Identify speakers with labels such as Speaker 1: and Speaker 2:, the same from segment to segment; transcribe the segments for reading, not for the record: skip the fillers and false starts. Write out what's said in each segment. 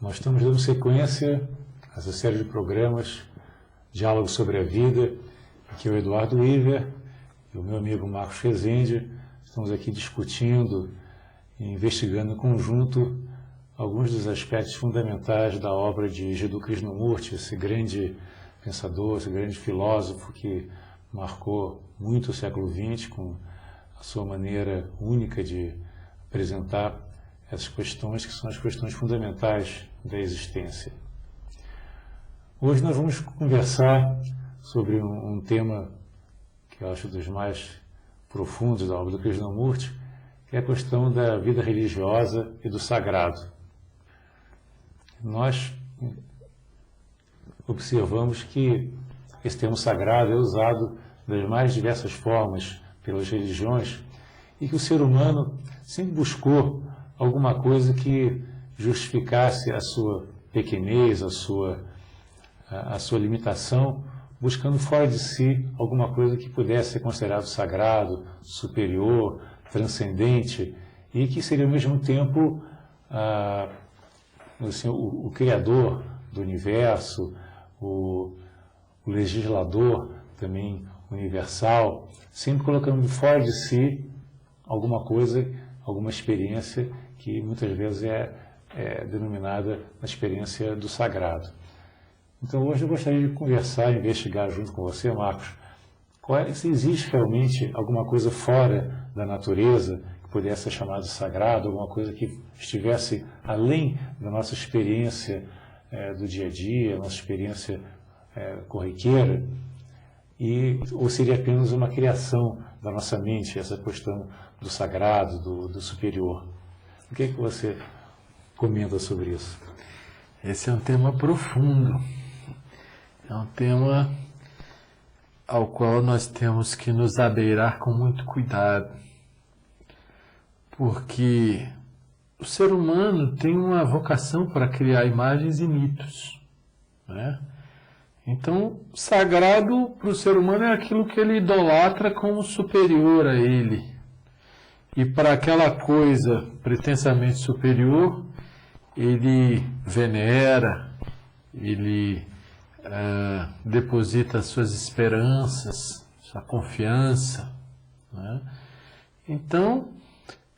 Speaker 1: Nós estamos dando sequência a essa série de programas, Diálogo sobre a Vida. Aqui é o Eduardo Iver e o meu amigo Marcos Rezende. Estamos aqui discutindo e investigando em conjunto alguns dos aspectos fundamentais da obra de Jiddu Krishnamurti, esse grande pensador, esse grande filósofo que marcou muito o século XX com a sua maneira única de apresentar essas questões que são as questões fundamentais da existência. Hoje nós vamos conversar sobre um tema que eu acho dos mais profundos da obra do Krishnamurti, que é a questão da vida religiosa e do sagrado. Nós observamos que esse termo sagrado é usado das mais diversas formas pelas religiões e que o ser humano sempre buscou alguma coisa que justificasse a sua pequenez, a sua limitação, buscando fora de si alguma coisa que pudesse ser considerado sagrado, superior, transcendente e que seria ao mesmo tempo assim, o criador do universo, o legislador também universal, sempre colocando de fora de si alguma coisa, alguma experiência que muitas vezes é denominada a experiência do sagrado. Então hoje eu gostaria de conversar, investigar junto com você, Marcos, se existe realmente alguma coisa fora da natureza que pudesse ser chamada de sagrado, alguma coisa que estivesse além da nossa experiência do dia a dia, nossa experiência corriqueira, ou seria apenas uma criação da nossa mente, essa questão do sagrado, do superior. O que é que você comenta sobre isso?
Speaker 2: Esse é um tema profundo, é um tema ao qual nós temos que nos abeirar com muito cuidado, porque o ser humano tem uma vocação para criar imagens e mitos, né? Então, sagrado para o ser humano é aquilo que ele idolatra como superior a ele. E para aquela coisa pretensamente superior, ele venera, ele deposita suas esperanças, sua confiança, né? Então,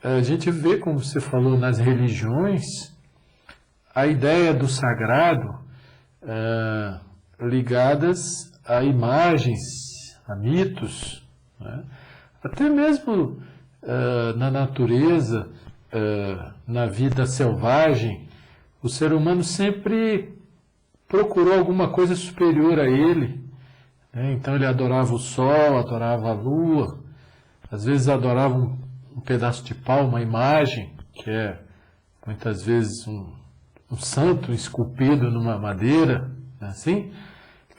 Speaker 2: a gente vê, como você falou, nas religiões, a ideia do sagrado ligadas a imagens, a mitos, né? Até mesmo na natureza, na vida selvagem, o ser humano sempre procurou alguma coisa superior a ele, né? Então ele adorava o sol, adorava a lua, às vezes adorava um pedaço de pau, uma imagem, que é muitas vezes um santo esculpido numa madeira, assim.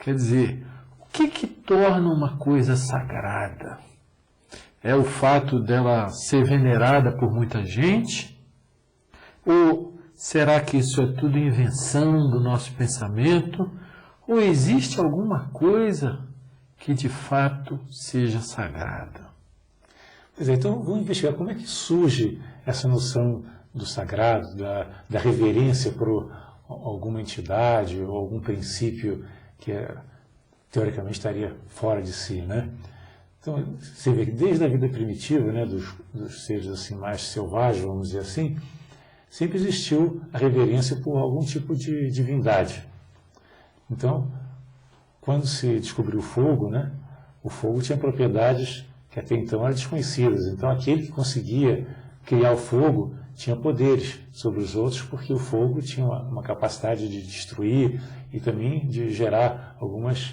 Speaker 2: Quer dizer, o que torna uma coisa sagrada? É o fato dela ser venerada por muita gente? Ou será que isso é tudo invenção do nosso pensamento? Ou existe alguma coisa que de fato seja sagrada?
Speaker 1: Pois é, então vamos investigar como é que surge essa noção do sagrado, da reverência por alguma entidade ou algum princípio que teoricamente estaria fora de si, né? Então, você vê que desde a vida primitiva, né, dos seres assim, mais selvagens, vamos dizer assim, sempre existiu a reverência por algum tipo de divindade. Então, quando se descobriu o fogo, né, o fogo tinha propriedades que até então eram desconhecidas. Então, aquele que conseguia criar o fogo tinha poderes sobre os outros, porque o fogo tinha uma capacidade de destruir e também de gerar algumas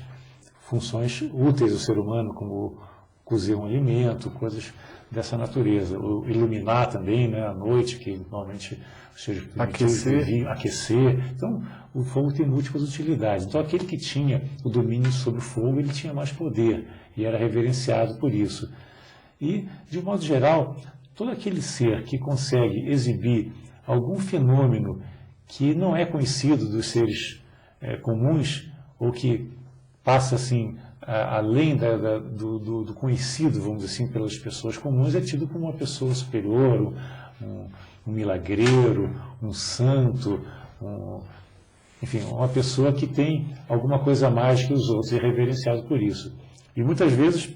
Speaker 1: funções úteis ao ser humano, como cozer um alimento, coisas dessa natureza. Iluminar também, né, à noite, que normalmente os seres primitivos aquecer. Então, o fogo tem múltiplas utilidades. Então, aquele que tinha o domínio sobre o fogo, ele tinha mais poder e era reverenciado por isso. E, de um modo geral, todo aquele ser que consegue exibir algum fenômeno que não é conhecido dos seres comuns, ou que passa assim além do conhecido, vamos dizer assim, pelas pessoas comuns, é tido como uma pessoa superior, um milagreiro, um santo, enfim, uma pessoa que tem alguma coisa a mais que os outros e é reverenciado por isso. E muitas vezes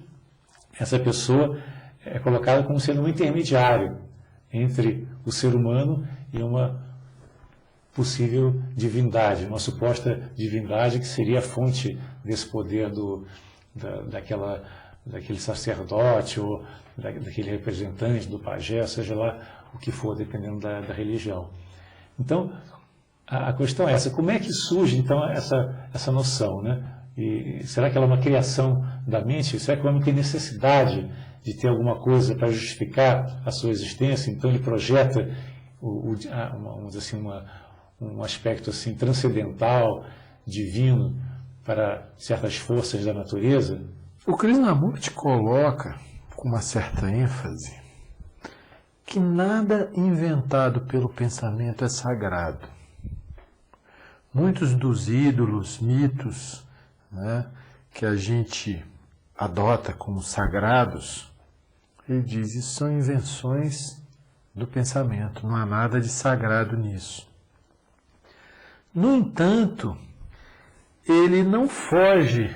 Speaker 1: essa pessoa é colocada como sendo um intermediário entre o ser humano e uma possível divindade, uma suposta divindade que seria a fonte desse poder daquele sacerdote ou daquele representante, do pajé, seja lá o que for, dependendo da religião. Então, a questão é essa, como é que surge então essa noção, né? E será que ela é uma criação da mente? Será que o homem tem necessidade de ter alguma coisa para justificar a sua existência? Então ele projeta, vamos dizer assim, um aspecto assim, transcendental, divino, para certas forças da natureza?
Speaker 2: O Krishnamurti coloca, com uma certa ênfase, que nada inventado pelo pensamento é sagrado. Muitos dos ídolos, mitos, né, que a gente adota como sagrados, ele diz, isso são invenções do pensamento, não há nada de sagrado nisso. No entanto, ele não foge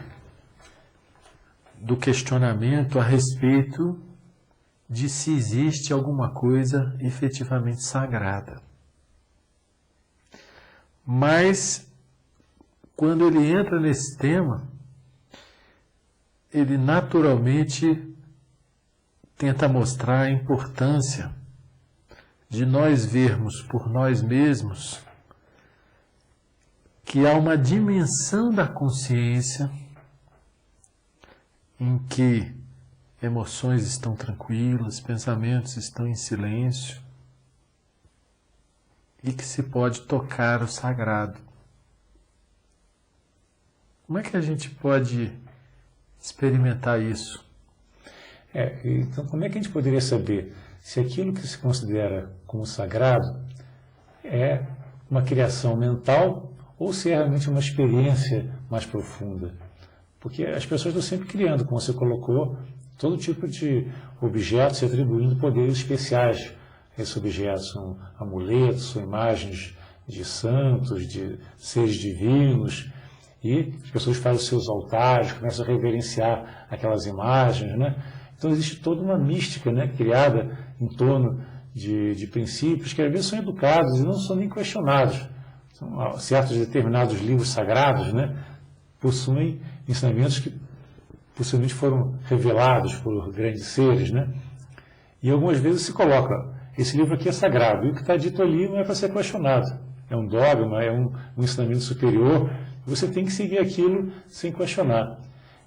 Speaker 2: do questionamento a respeito de se existe alguma coisa efetivamente sagrada. Mas, quando ele entra nesse tema, ele naturalmente tenta mostrar a importância de nós vermos por nós mesmos que há uma dimensão da consciência em que emoções estão tranquilas, pensamentos estão em silêncio e que se pode tocar o sagrado. Como é que a gente pode experimentar isso?
Speaker 1: Então, como é que a gente poderia saber se aquilo que se considera como sagrado é uma criação mental ou se é realmente uma experiência mais profunda? Porque as pessoas estão sempre criando, como você colocou, todo tipo de objetos e atribuindo poderes especiais a esses objetos. São amuletos, são imagens de santos, de seres divinos, e as pessoas fazem os seus altares, começam a reverenciar aquelas imagens, né? Então existe toda uma mística, né, criada em torno de princípios que às vezes são educados e não são nem questionados. Certos determinados livros sagrados, né, possuem ensinamentos que possivelmente foram revelados por grandes seres, né? E algumas vezes se coloca, esse livro aqui é sagrado, e o que está dito ali não é para ser questionado. É um dogma, é um ensinamento superior, você tem que seguir aquilo sem questionar.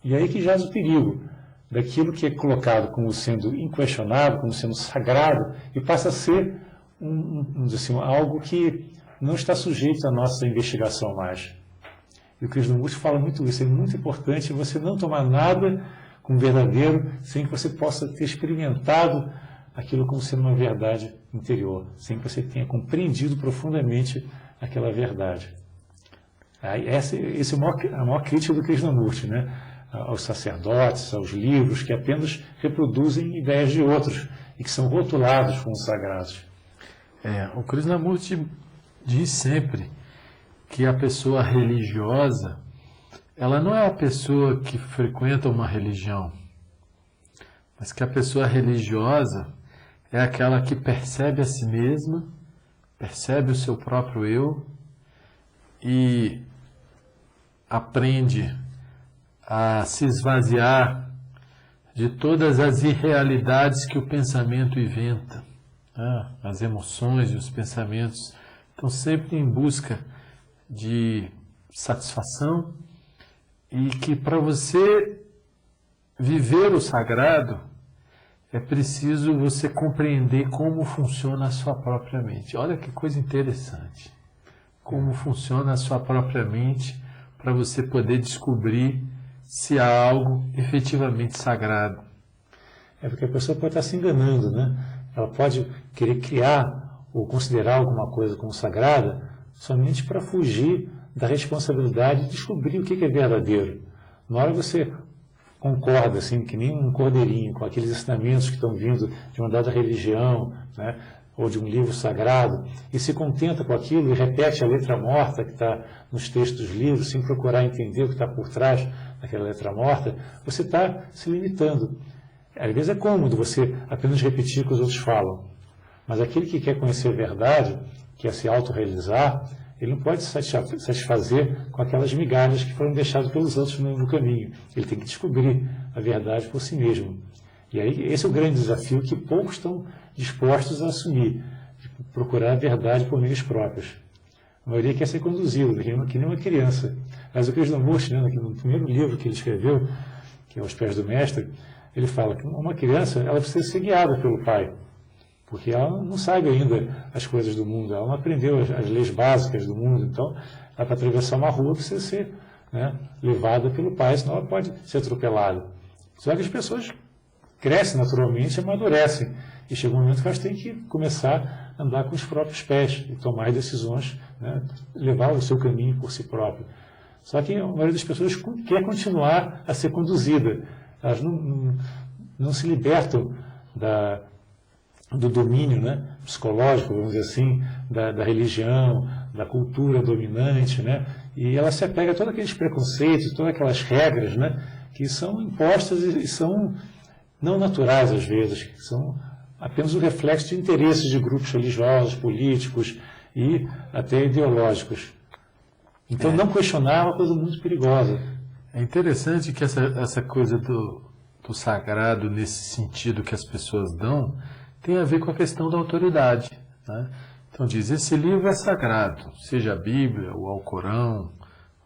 Speaker 1: E aí que jaz o perigo daquilo que é colocado como sendo inquestionável, como sendo sagrado, e passa a ser assim, algo que não está sujeito à nossa investigação mais. E o Krishnamurti fala muito isso, é muito importante você não tomar nada como verdadeiro sem que você possa ter experimentado aquilo como sendo uma verdade interior, sem que você tenha compreendido profundamente aquela verdade. Essa é a maior crítica do Krishnamurti, né? Aos sacerdotes, aos livros que apenas reproduzem ideias de outros e que são rotulados como sagrados.
Speaker 2: O Krishnamurti diz sempre que a pessoa religiosa, ela não é a pessoa que frequenta uma religião, mas que a pessoa religiosa é aquela que percebe a si mesma, percebe o seu próprio eu e aprende a se esvaziar de todas as irrealidades que o pensamento inventa. As emoções e os pensamentos estão sempre em busca de satisfação e que para você viver o sagrado é preciso você compreender como funciona a sua própria mente. Olha que coisa interessante. Como funciona a sua própria mente para você poder descobrir se há algo efetivamente sagrado.
Speaker 1: Porque a pessoa pode estar se enganando, né? Ela pode querer criar ou considerar alguma coisa como sagrada somente para fugir da responsabilidade de descobrir o que é verdadeiro. Na hora que você concorda, assim, que nem um cordeirinho, com aqueles ensinamentos que estão vindo de uma dada religião, né? ou de um livro sagrado, e se contenta com aquilo e repete a letra morta que está nos textos dos livros, sem procurar entender o que está por trás daquela letra morta, você está se limitando. Às vezes é cômodo você apenas repetir o que os outros falam, mas aquele que quer conhecer a verdade, quer se autorrealizar, ele não pode se satisfazer com aquelas migalhas que foram deixadas pelos outros no caminho. Ele tem que descobrir a verdade por si mesmo. E aí esse é o grande desafio que poucos estão dispostos a assumir, de procurar a verdade por meios próprios. A maioria quer ser conduzido, que nem uma criança. Mas o Krishnamurti, no primeiro livro que ele escreveu, que é Aos Pés do Mestre, ele fala que uma criança ela precisa ser guiada pelo pai, porque ela não sabe ainda as coisas do mundo, ela não aprendeu as leis básicas do mundo, então ela para atravessar uma rua precisa ser levada pelo pai, senão ela pode ser atropelada. Só que as pessoas crescem naturalmente e amadurecem, e chega um momento que elas têm que começar a andar com os próprios pés e tomar decisões, levar o seu caminho por si próprio. Só que a maioria das pessoas quer continuar a ser conduzida, elas não se libertam do domínio psicológico, vamos dizer assim, da religião, da cultura dominante, e ela se apega a todos aqueles preconceitos, todas aquelas regras que são impostas e são não naturais às vezes, que são apenas o reflexo de interesses de grupos religiosos, políticos e até ideológicos. Então não questionar é uma coisa muito perigosa.
Speaker 2: É interessante que essa coisa do sagrado, nesse sentido que as pessoas dão, tem a ver com a questão da autoridade. Então diz, esse livro é sagrado, seja a Bíblia, o Alcorão,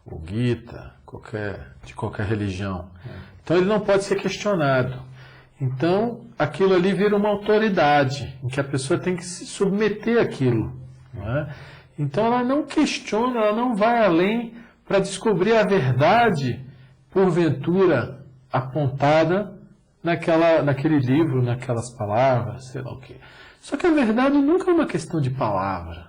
Speaker 2: o Gita, de qualquer religião. Então ele não pode ser questionado. Então aquilo ali vira uma autoridade, em que a pessoa tem que se submeter àquilo. Então ela não questiona, ela não vai além para descobrir a verdade, porventura apontada naquele livro, naquelas palavras, sei lá o quê. Só que a verdade nunca é uma questão de palavra.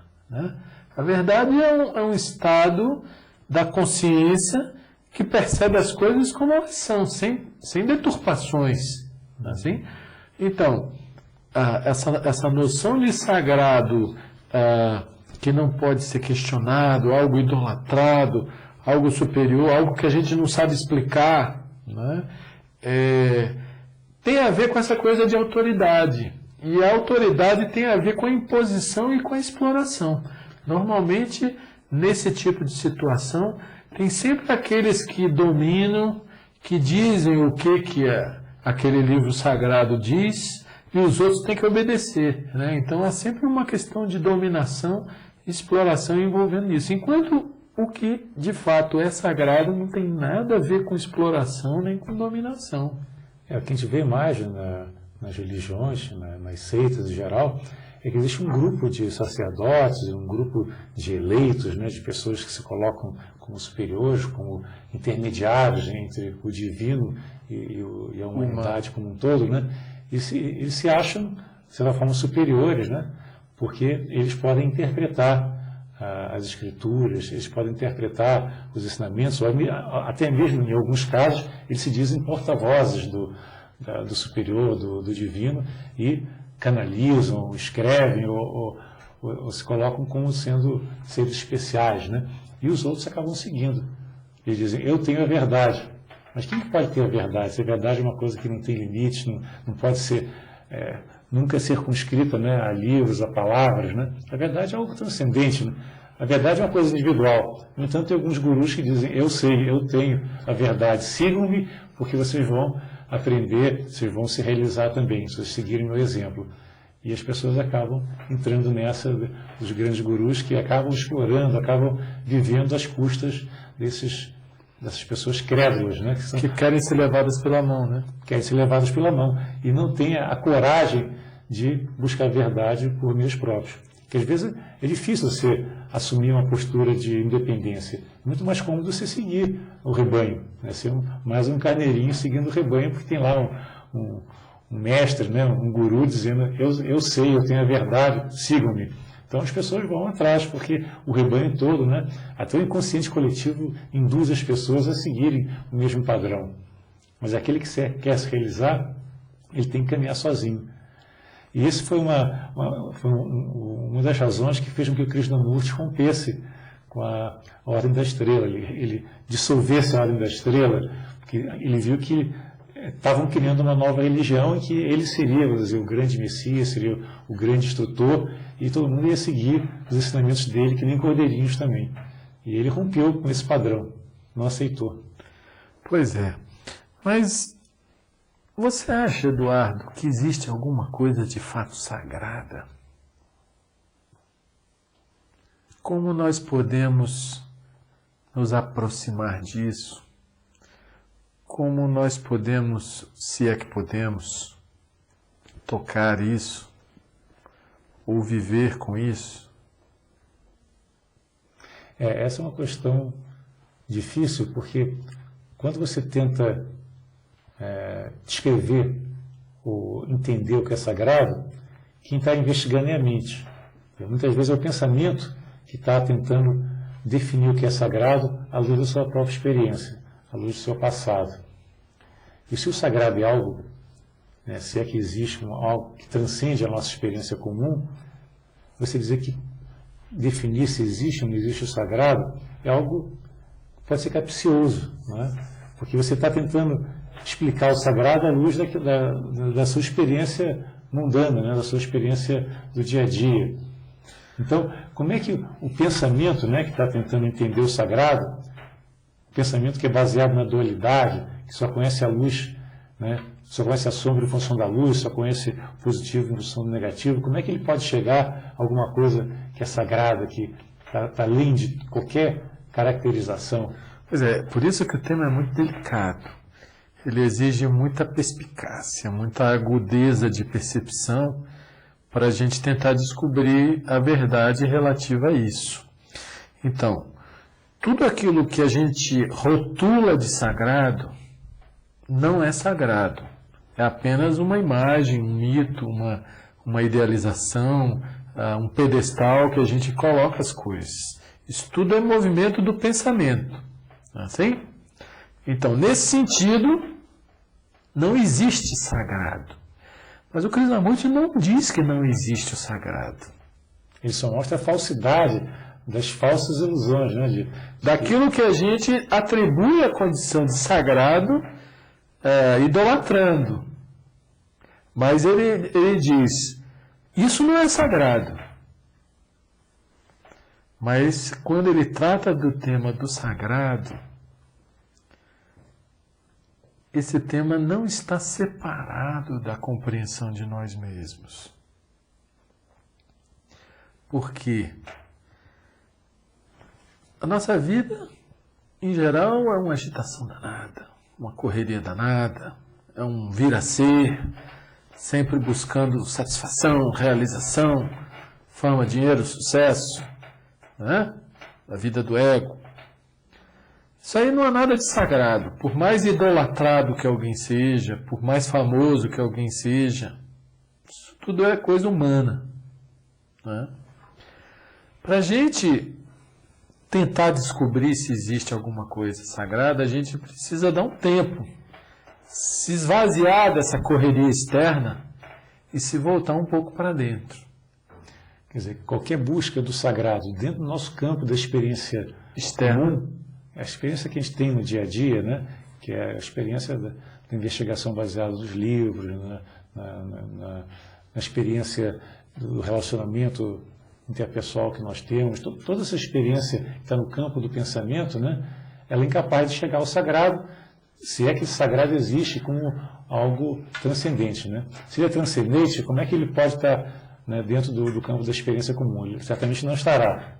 Speaker 2: A verdade é um estado da consciência que percebe as coisas como elas são, sem deturpações. Assim? Então, essa noção de sagrado que não pode ser questionado, algo idolatrado, algo superior, algo que a gente não sabe explicar, tem a ver com essa coisa de autoridade. E a autoridade tem a ver com a imposição e com a exploração. Normalmente, nesse tipo de situação, tem sempre aqueles que dominam, que dizem o que aquele livro sagrado diz, e os outros têm que obedecer. Então, há sempre uma questão de dominação e exploração envolvendo isso. Enquanto o que, de fato, é sagrado não tem nada a ver com exploração nem com dominação.
Speaker 1: O que a gente vê mais nas religiões, nas seitas em geral, é que existe um grupo de sacerdotes, um grupo de eleitos, de pessoas que se colocam como superiores, como intermediários entre o divino e a humanidade como um todo, e eles se acham, de certa forma, superiores, porque eles podem interpretar as escrituras, eles podem interpretar os ensinamentos, ou até mesmo, em alguns casos, eles se dizem porta-vozes do superior, do divino, e canalizam, escrevem, ou se colocam como sendo seres especiais, e os outros acabam seguindo. Eles dizem, eu tenho a verdade. Mas quem que pode ter a verdade? Se a verdade é uma coisa que não tem limites, não pode ser nunca circunscrita a livros, a palavras. A verdade é algo transcendente. A verdade é uma coisa individual. No entanto, tem alguns gurus que dizem, eu sei, eu tenho a verdade, sigam-me, porque vocês vão aprender, vocês vão se realizar também, se vocês seguirem meu exemplo. E as pessoas acabam entrando nessa dos grandes gurus que acabam explorando, acabam vivendo às custas dessas pessoas crédulas,
Speaker 2: que querem ser levadas pela mão,
Speaker 1: Querem ser levadas pela mão e não têm a coragem de buscar a verdade por meios próprios. Porque às vezes é difícil você assumir uma postura de independência. É muito mais cômodo você seguir o rebanho, ser mais um carneirinho seguindo o rebanho, porque tem lá um mestre, um guru dizendo, eu sei, eu tenho a verdade, sigam-me. Então as pessoas vão atrás, porque o rebanho todo, até o inconsciente coletivo induz as pessoas a seguirem o mesmo padrão. Mas aquele que quer se realizar, ele tem que caminhar sozinho. E esse foi uma das razões que fez com que o Krishnamurti rompesse com a Ordem da Estrela, ele dissolvesse a Ordem da Estrela, porque ele viu que estavam criando uma nova religião em que ele seria, vamos dizer, o grande Messias, seria o grande instrutor, e todo mundo ia seguir os ensinamentos dele, que nem cordeirinhos também. E ele rompeu com esse padrão, não aceitou.
Speaker 2: Pois é. Mas você acha, Eduardo, que existe alguma coisa de fato sagrada? Como nós podemos nos aproximar disso? Como nós podemos, se é que podemos, tocar isso ou viver com isso?
Speaker 1: Essa é uma questão difícil, porque quando você tenta descrever ou entender o que é sagrado, quem está investigando é a mente. Muitas vezes é o pensamento que está tentando definir o que é sagrado à luz da sua própria experiência, à luz do seu passado. E se o sagrado é algo, se é que existe algo que transcende a nossa experiência comum, você dizer que definir se existe ou não existe o sagrado é algo que pode ser capcioso, não é? Porque você está tentando explicar o sagrado à luz da sua experiência mundana, da sua experiência do dia a dia. Então, como é que o pensamento, que está tentando entender o sagrado, o pensamento que é baseado na dualidade, que só conhece a luz, só conhece a sombra em função da luz, só conhece o positivo em função do negativo, como é que ele pode chegar a alguma coisa que é sagrada, que está além de qualquer caracterização?
Speaker 2: Pois é, por isso que o tema é muito delicado. Ele exige muita perspicácia, muita agudeza de percepção para a gente tentar descobrir a verdade relativa a isso. Então, tudo aquilo que a gente rotula de sagrado não é sagrado. É apenas uma imagem, um mito, uma idealização, um pedestal que a gente coloca as coisas. Isso tudo é movimento do pensamento. Não é assim? Então, nesse sentido, não existe sagrado. Mas o Krishnamurti não diz que não existe o sagrado.
Speaker 1: Ele só mostra a falsidade das falsas ilusões,
Speaker 2: daquilo que a gente atribui a condição de sagrado, idolatrando. Mas ele diz, isso não é sagrado. Mas quando ele trata do tema do sagrado, esse tema não está separado da compreensão de nós mesmos. Por quê? A nossa vida, em geral, é uma agitação danada, uma correria danada, é um vir a ser, sempre buscando satisfação, realização, fama, dinheiro, sucesso, a vida do ego. Isso aí não há nada de sagrado. Por mais idolatrado que alguém seja, por mais famoso que alguém seja, isso tudo é coisa humana. Para a gente tentar descobrir se existe alguma coisa sagrada, a gente precisa dar um tempo, se esvaziar dessa correria externa e se voltar um pouco para dentro.
Speaker 1: Quer dizer, qualquer busca do sagrado dentro do nosso campo da experiência externa, a experiência que a gente tem no dia a dia, que é a experiência da investigação baseada nos livros, na experiência do relacionamento interpessoal que nós temos, toda essa experiência que está no campo do pensamento, ela é incapaz de chegar ao sagrado, se é que esse sagrado existe como algo transcendente. Se ele é transcendente, como é que ele pode estar dentro do campo da experiência comum? Ele certamente não estará.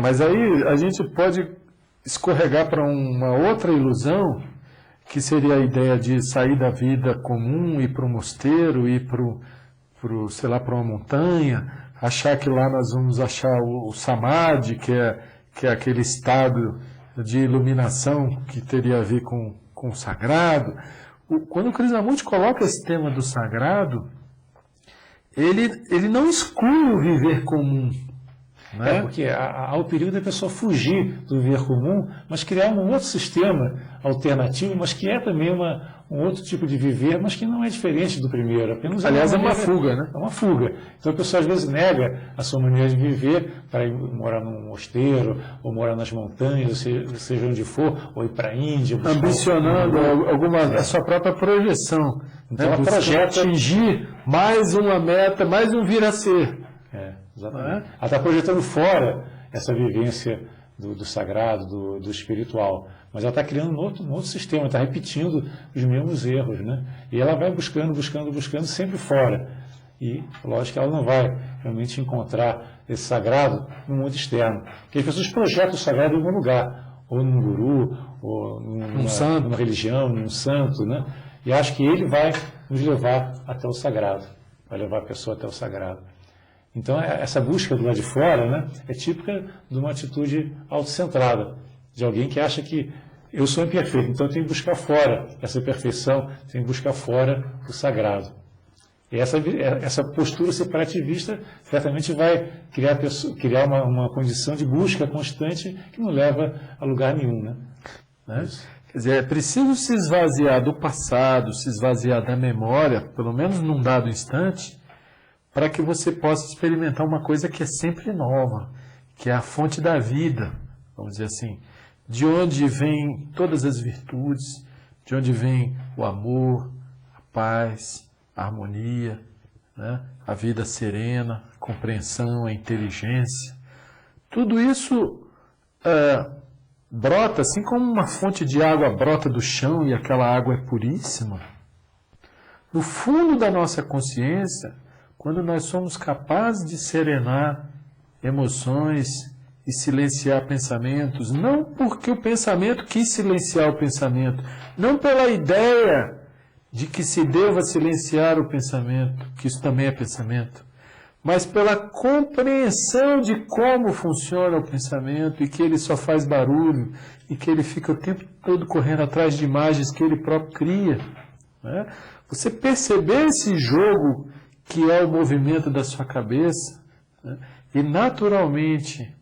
Speaker 2: Mas aí a gente pode escorregar para uma outra ilusão, que seria a ideia de sair da vida comum, ir para o mosteiro, ir para uma montanha, achar que lá nós vamos achar o samadhi, que é aquele estado de iluminação que teria a ver com o sagrado. Quando o Krishnamurti coloca esse tema do sagrado, ele não exclui o viver comum. né?
Speaker 1: Porque há o perigo da pessoa fugir do viver comum, mas criar um outro sistema alternativo, mas que é também um outro tipo de viver, mas que não é diferente do primeiro. Apenas
Speaker 2: Aliás, é uma fuga, né?
Speaker 1: É uma fuga. Então a pessoa às vezes nega a sua maneira de viver para ir morar num mosteiro, ou morar nas montanhas, seja onde for, ou ir para a Índia.
Speaker 2: Ambicionando a sua própria projeção.
Speaker 1: Então
Speaker 2: né?
Speaker 1: ela projeta
Speaker 2: atingir mais uma meta, mais um vir a ser.
Speaker 1: Exatamente. Ela está projetando fora essa vivência do sagrado, do espiritual. Mas ela está criando um outro sistema, está repetindo os mesmos erros. Né? E ela vai buscando sempre fora. E, lógico que ela não vai realmente encontrar esse sagrado no mundo externo. Porque as pessoas projetam o sagrado em algum lugar, ou num guru, ou numa religião, num santo, né? E acho que ele vai nos levar até o sagrado, vai levar a pessoa até o sagrado. Então, essa busca do lado de fora, né, é típica de uma atitude autocentrada, de alguém que acha que eu sou imperfeito, então eu tenho que buscar fora essa perfeição, tenho que buscar fora o sagrado. E essa postura separativista certamente vai criar uma condição de busca constante que não leva a lugar nenhum. Né?
Speaker 2: Quer dizer, é preciso se esvaziar do passado, se esvaziar da memória, pelo menos num dado instante, para que você possa experimentar uma coisa que é sempre nova, que é a fonte da vida, vamos dizer assim, de onde vêm todas as virtudes, de onde vem o amor, a paz, a harmonia, né? A vida serena, a compreensão, a inteligência. Tudo isso brota, assim como uma fonte de água brota do chão e aquela água é puríssima. No fundo da nossa consciência, quando nós somos capazes de serenar emoções e silenciar pensamentos, não porque o pensamento quis silenciar o pensamento, não pela ideia de que se deva silenciar o pensamento, que isso também é pensamento, mas pela compreensão de como funciona o pensamento e que ele só faz barulho e que ele fica o tempo todo correndo atrás de imagens que ele próprio cria. Né? Você perceber esse jogo que é o movimento da sua cabeça, né? E naturalmente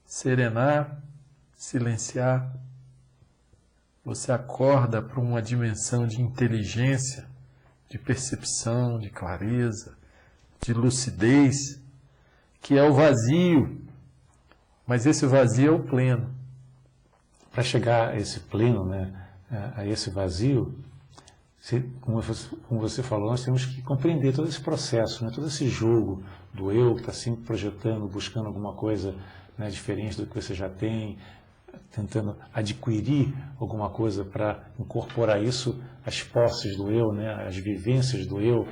Speaker 2: serenar, silenciar, você acorda para uma dimensão de inteligência, de percepção, de clareza, de lucidez, que é o vazio, mas esse vazio é o pleno.
Speaker 1: Para chegar a esse pleno, né, a esse vazio, como você falou, nós temos que compreender todo esse processo, né, todo esse jogo do eu que está sempre projetando, buscando alguma coisa, né, diferente do que você já tem, tentando adquirir alguma coisa para incorporar isso às posses do eu, né, às vivências do eu.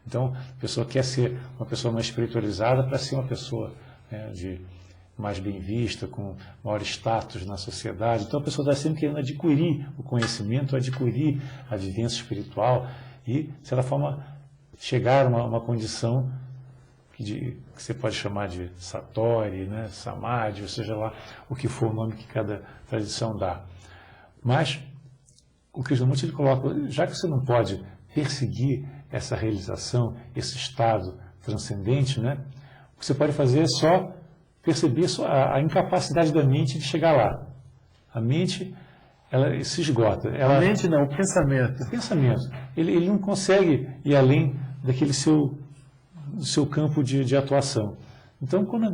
Speaker 1: Então, a pessoa quer ser uma pessoa mais espiritualizada para ser uma pessoa, né, mais bem vista, com maior status na sociedade. Então, a pessoa está sempre querendo adquirir o conhecimento, adquirir a vivência espiritual e, de certa forma, chegar a uma condição que você pode chamar de Satori, né, Samadhi, ou seja lá o que for o nome que cada tradição dá. Mas o Krishnamurti ele coloca, já que você não pode perseguir essa realização, esse estado transcendente, né, o que você pode fazer é só perceber a incapacidade da mente de chegar lá. A mente, ela se esgota.
Speaker 2: A mente não, o pensamento.
Speaker 1: O pensamento. Ele não consegue ir além daquele seu campo de atuação. Então, quando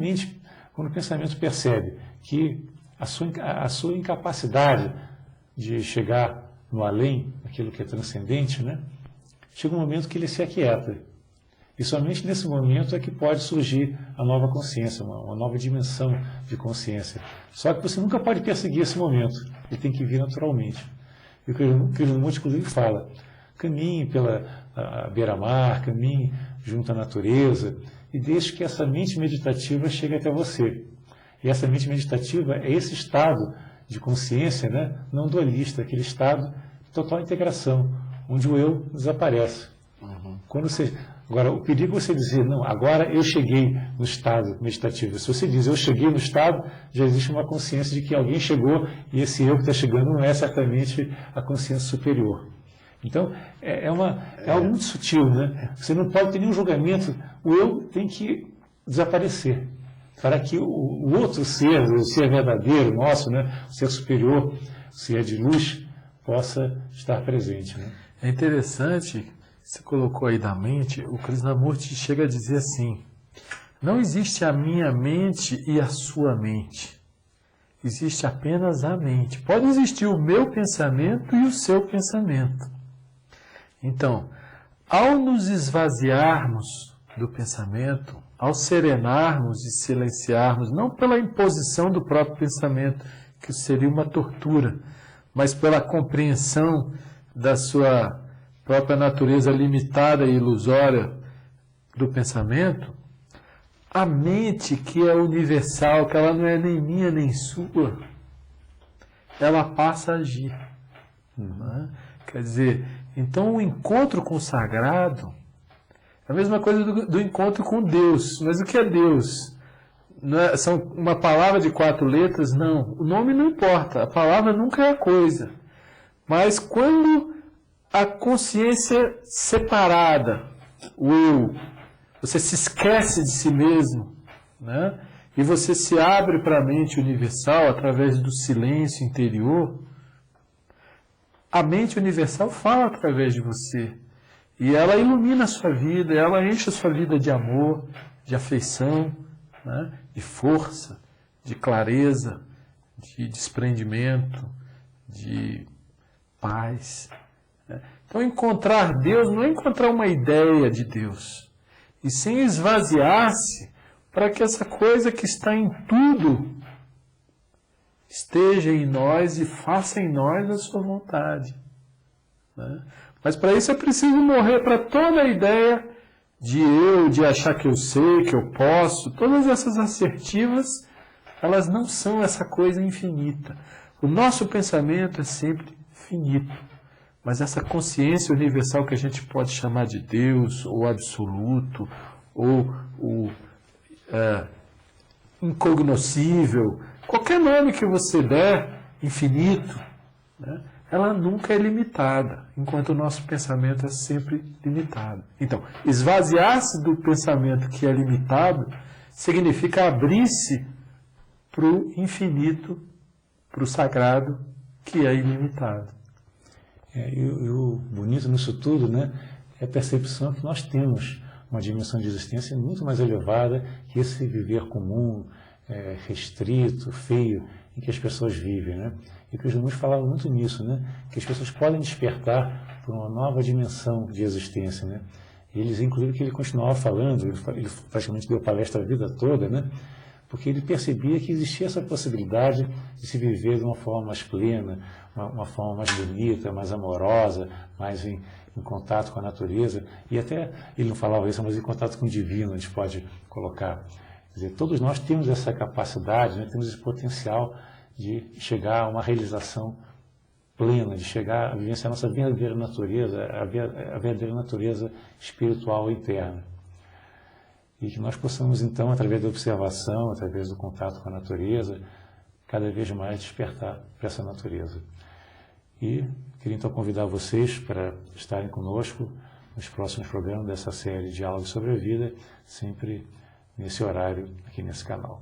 Speaker 1: o pensamento percebe que a sua incapacidade de chegar no além, aquilo que é transcendente, né, chega um momento que ele se aquieta. E somente nesse momento é que pode surgir a nova consciência, uma nova dimensão de consciência. Só que você nunca pode perseguir esse momento, ele tem que vir naturalmente. E o Krishnamurti, inclusive, fala, caminhe pela beira-mar, caminhe junto à natureza, e deixe que essa mente meditativa chegue até você. E essa mente meditativa é esse estado de consciência, né, não dualista, aquele estado de total integração, onde o eu desaparece. Quando você... Agora, o perigo é você dizer, não, agora eu cheguei no estado meditativo. Se você diz, eu cheguei no estado, já existe uma consciência de que alguém chegou e esse eu que está chegando não é certamente a consciência superior. Então, é algo muito sutil, né? Você não pode ter nenhum julgamento. O eu tem que desaparecer, para que o outro ser, o ser verdadeiro nosso, né, o ser superior, o ser de luz, possa estar presente. Né?
Speaker 2: É interessante, você colocou aí da mente, o Krishnamurti chega a dizer assim, não existe a minha mente e a sua mente. Existe apenas a mente. Pode existir o meu pensamento e o seu pensamento. Então, ao nos esvaziarmos do pensamento, ao serenarmos e silenciarmos, não pela imposição do próprio pensamento, que seria uma tortura, mas pela compreensão da sua própria natureza limitada e ilusória do pensamento, a mente, que é universal, que ela não é nem minha nem sua, ela passa a agir. Né? Quer dizer, então o encontro com o sagrado é a mesma coisa do encontro com Deus. Mas o que é Deus? Não é, são uma palavra de 4 letras? Não. O nome não importa. A palavra nunca é a coisa. Mas quando a consciência separada, o eu, você se esquece de si mesmo, né? E você se abre para a mente universal através do silêncio interior, a mente universal fala através de você. E ela ilumina a sua vida, ela enche a sua vida de amor, de afeição, né? De força, de clareza, de desprendimento, de paz. Né? Então, encontrar Deus não é encontrar uma ideia de Deus, e sim esvaziar-se para que essa coisa que está em tudo esteja em nós e faça em nós a sua vontade. Né? Mas para isso é preciso morrer para toda a ideia de eu, de achar que eu sei, que eu posso. Todas essas assertivas, elas não são essa coisa infinita. O nosso pensamento é sempre finito. Mas essa consciência universal que a gente pode chamar de Deus, ou absoluto, ou o incognoscível, qualquer nome que você der, infinito, né, ela nunca é limitada, enquanto o nosso pensamento é sempre limitado. Então, esvaziar-se do pensamento que é limitado significa abrir-se para o infinito, para o sagrado, que é ilimitado.
Speaker 1: E o bonito nisso tudo, né, é a percepção que nós temos uma dimensão de existência muito mais elevada que esse viver comum, restrito, feio, em que as pessoas vivem. Né? E que os irmãos falavam muito nisso, né, que as pessoas podem despertar para uma nova dimensão de existência. Né? E eles, inclusive, que ele continuava falando, ele praticamente deu palestra a vida toda, né, porque ele percebia que existia essa possibilidade de se viver de uma forma mais plena, uma forma mais bonita, mais amorosa, mais em contato com a natureza, e até, ele não falava isso, mas em contato com o divino, a gente pode colocar. Quer dizer, todos nós temos essa capacidade, né, temos esse potencial de chegar a uma realização plena, de chegar a vivenciar a nossa verdadeira natureza, a verdadeira natureza espiritual interna. E que nós possamos, então, através da observação, através do contato com a natureza, cada vez mais despertar para essa natureza. E queria, então, convidar vocês para estarem conosco nos próximos programas dessa série Diálogos sobre a Vida, sempre nesse horário, aqui nesse canal.